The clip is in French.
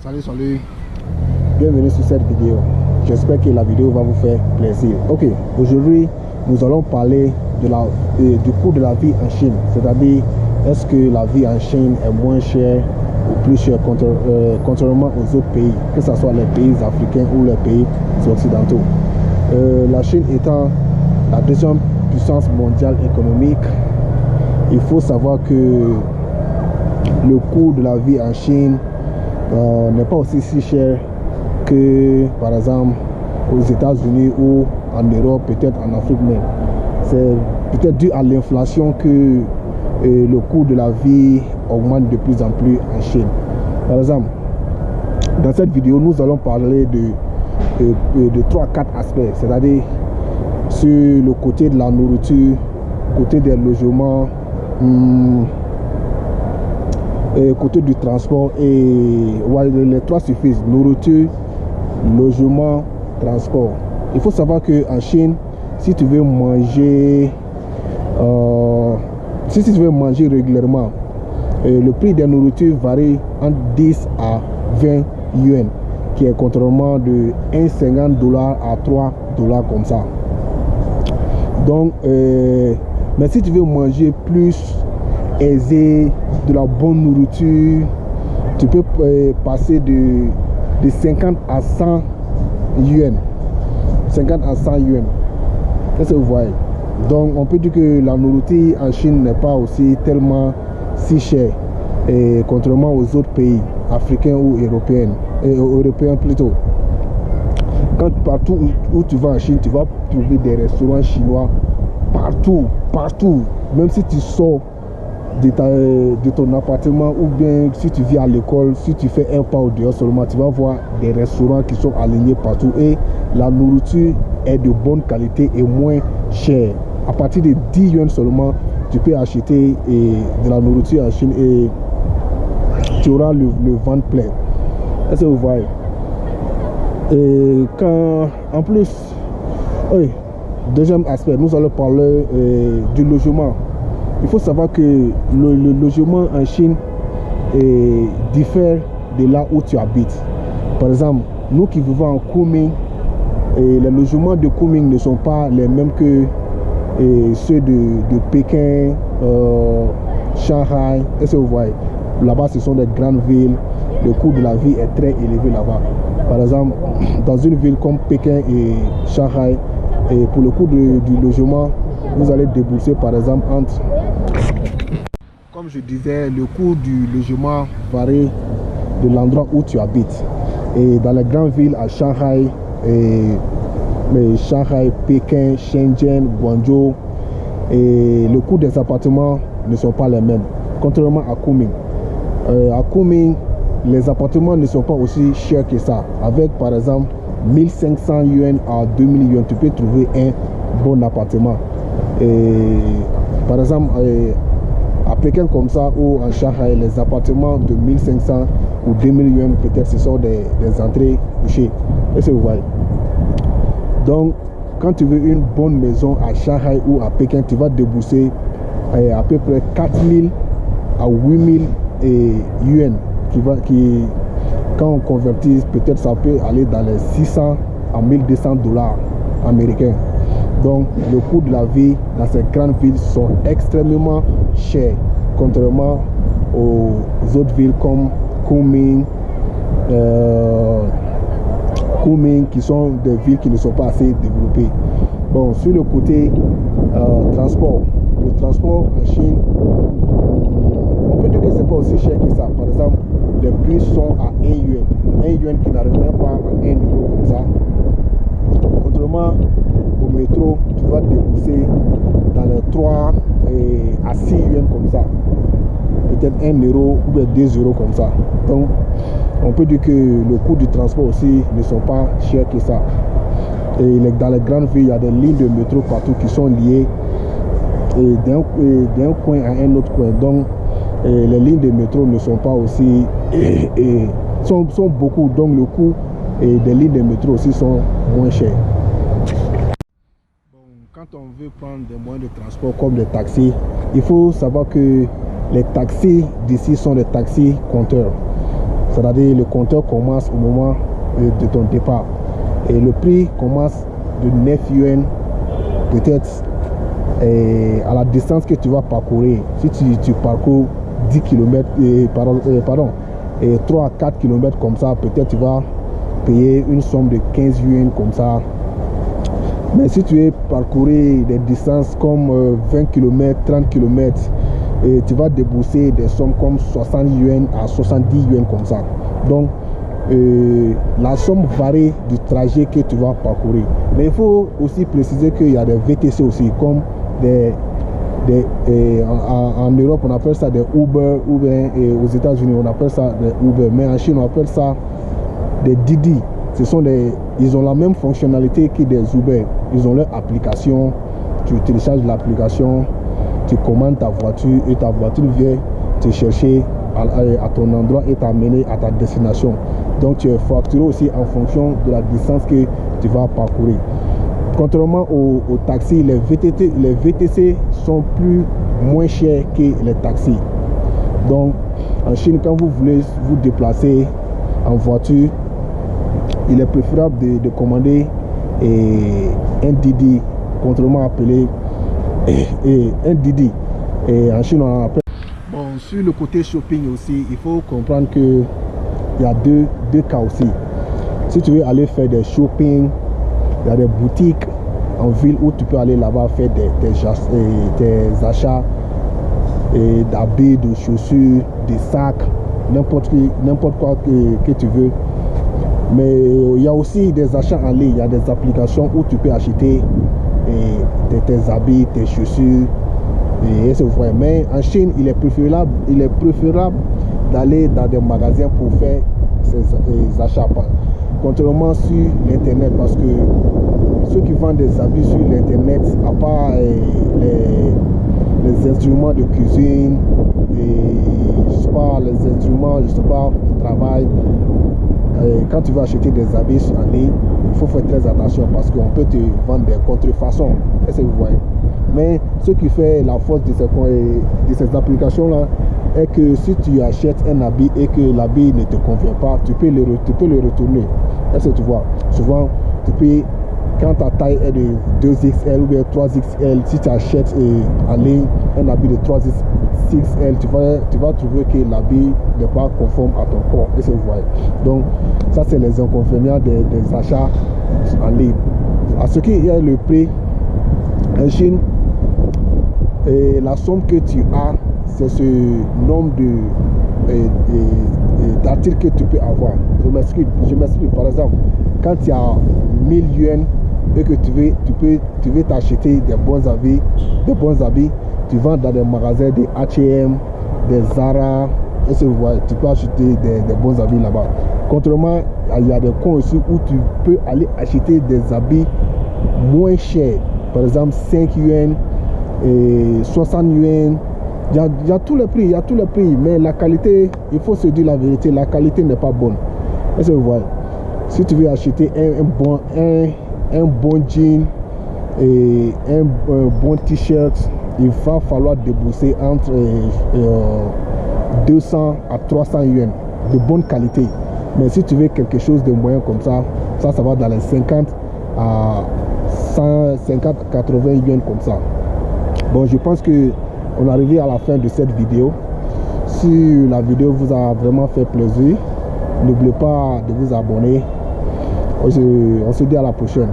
Salut, bienvenue sur cette vidéo. J'espère que la vidéo va vous faire plaisir. Ok, aujourd'hui nous allons parler du coût de la vie en Chine. C'est-à-dire, est-ce que la vie en Chine est moins chère ou plus chère contrairement aux autres pays, que ce soit les pays africains ou les pays occidentaux. La Chine étant la deuxième puissance mondiale économique, il faut savoir que le coût de la vie en Chine n'est pas aussi si cher que par exemple aux États-Unis ou en Europe, peut-être en Afrique même. C'est peut-être dû à l'inflation que le coût de la vie augmente de plus en plus en Chine. Par exemple, dans cette vidéo, nous allons parler de 3-4 aspects, c'est-à-dire sur le côté de la nourriture, côté des logements, côté du transport, et les trois suffisent: nourriture, logement, transport. Il faut savoir qu'en Chine, si tu veux manger régulièrement, le prix des nourritures varie entre 10 à 20 yuan, qui est contrairement de 1,50 $ à 3 $ comme ça. Donc, mais si tu veux manger plus aisé, de la bonne nourriture, tu peux passer de 50 à 100 yuan. 50 à 100 yuan. Qu'est-ce que vous voyez? Donc, on peut dire que la nourriture en Chine n'est pas aussi tellement si chère, contrairement aux autres pays africains ou européens plutôt. Quand partout où tu vas en Chine, tu vas trouver des restaurants chinois partout. Même si tu sors de ton appartement, ou bien si tu vis à l'école, si tu fais un pas au dehors seulement, tu vas voir des restaurants qui sont alignés partout, et la nourriture est de bonne qualité et moins chère. À partir de 10 yuan seulement, tu peux acheter de la nourriture en Chine et tu auras le ventre plein. Est-ce que vous voyez? Et en plus, deuxième aspect, nous allons parler du logement. Il faut savoir que le logement en Chine diffère de là où tu habites. Par exemple, nous qui vivons en Kunming, les logements de Kunming ne sont pas les mêmes que ceux de Pékin, Shanghai. Est-ce que vous voyez? Là-bas, ce sont des grandes villes. Le coût de la vie est très élevé là-bas. Par exemple, dans une ville comme Pékin et Shanghai, pour le coût du logement, vous allez débourser par exemple entre... Comme je disais, le coût du logement varie de l'endroit où tu habites. Et dans les grandes villes à Shanghai, Pékin, Shenzhen, Guangzhou, et le coût des appartements ne sont pas les mêmes, contrairement à Kunming. À Kunming, les appartements ne sont pas aussi chers que ça. Avec par exemple 1500 yuan à 2000 yuan, tu peux trouver un bon appartement. Et par exemple, à Pékin comme ça, ou en Shanghai, les appartements de 1500 ou 2000 yuan, peut-être ce sont des entrées couchées. Est-ce que vous voyez? Donc, quand tu veux une bonne maison à Shanghai ou à Pékin, tu vas débourser à peu près 4000 à 8000 yuan. Quand on convertit, peut-être ça peut aller dans les 600 à 1200 $ américains. Donc, le coût de la vie dans ces grandes villes sont extrêmement chers, contrairement aux autres villes comme Kunming, qui sont des villes qui ne sont pas assez développées. Bon, sur le côté transport, le transport en Chine, on peut dire que c'est pas aussi cher que ça. Par exemple, les bus sont à 1 yuan. 1 yuan qui n'arrive même pas à 1 € comme ça. Contrairement au métro, tu vas débourser dans les 3 à 6 yuan comme ça. Peut-être 1 € ou 2 € comme ça. Donc, on peut dire que le coût du transport aussi ne sont pas chers que ça. Et dans les grandes villes, il y a des lignes de métro partout qui sont liées d'un coin à un autre coin. Donc, les lignes de métro ne sont pas aussi... sont beaucoup, donc le coût des lignes de métro aussi sont moins chers. Bon, quand on veut prendre des moyens de transport comme les taxis, il faut savoir que les taxis d'ici sont des taxis compteurs. C'est-à-dire le compteur commence au moment de ton départ. Et le prix commence de 9 yuan, peut-être à la distance que tu vas parcourir. Si tu parcours 10 km, et 3 à 4 km comme ça, peut-être tu vas payer une somme de 15 yuan comme ça. Mais si tu veux parcourir des distances comme 20 km, 30 km, et tu vas débourser des sommes comme 60 yuan à 70 yuan comme ça. Donc, la somme varie du trajet que tu vas parcourir. Mais il faut aussi préciser qu'il y a des VTC aussi, comme en Europe on appelle ça des Uber, et aux États-Unis on appelle ça des Uber, mais en Chine on appelle ça des Didi. Ils ont la même fonctionnalité que des Uber. Ils ont leur application, tu télécharges l'application, tu commandes ta voiture et ta voiture vient te chercher à ton endroit et t'amener à ta destination. Donc tu es facturé aussi en fonction de la distance que tu vas parcourir. Contrairement aux taxis, les VTC sont moins chers que les taxis. Donc en Chine, quand vous voulez vous déplacer en voiture, il est préférable de commander un Didi, contrairement appelé un Didi. Et en Chine, on en appelle. Bon, sur le côté shopping aussi, il faut comprendre que il y a deux cas aussi. Si tu veux aller faire des shopping, il y a des boutiques en ville où tu peux aller là-bas faire tes achats d'habits, de chaussures, des sacs, n'importe quoi que tu veux. Mais il y a aussi des achats en ligne, il y a des applications où tu peux acheter tes habits, tes chaussures. Et c'est vrai. Mais en Chine, il est préférable d'aller dans des magasins pour faire ces achats. Contrairement sur l'internet, parce que ceux qui vendent des habits sur l'internet, à part les instruments de cuisine et les instruments de travail, quand tu vas acheter des habits en ligne, il faut faire très attention parce qu'on peut te vendre des contrefaçons. Est-ce que vous voyez? Mais ce qui fait la force de ces applications-là est que si tu achètes un habit et que l'habit ne te convient pas, tu peux le retourner. Est-ce que tu vois? Souvent, tu peux, quand ta taille est de 2XL ou bien 3XL, si tu achètes en ligne un habit de 3XL, tu vas trouver que l'habit n'est pas conforme à ton corps. Est-ce que vous voyez? Donc, ça, c'est les inconvénients des achats en ligne. À ce qui est le prix, en Chine, la somme que tu as, c'est ce nombre d'articles que tu peux avoir. Je m'explique. Par exemple, quand tu as 1000 yuan et que tu veux t'acheter des bons habits, tu vas dans des magasins, des H&M, des Zara, et tu peux acheter des bons habits là-bas. Contrairement, il y a des coins aussi où tu peux aller acheter des habits moins chers. Par exemple, 5 yuan, 60 yuan. Il y a tous les prix, mais la qualité, il faut se dire la vérité, la qualité n'est pas bonne. Est-ce que vous voyez? Si tu veux acheter un bon jean et un bon t-shirt, il va falloir débourser entre 200 à 300 yuan de bonne qualité. Mais si tu veux quelque chose de moyen comme ça va dans les 50 à 150 à 80 yuan comme ça. Bon, je pense que on est arrivé à la fin de cette vidéo. Si la vidéo vous a vraiment fait plaisir, n'oubliez pas de vous abonner. On se dit à la prochaine.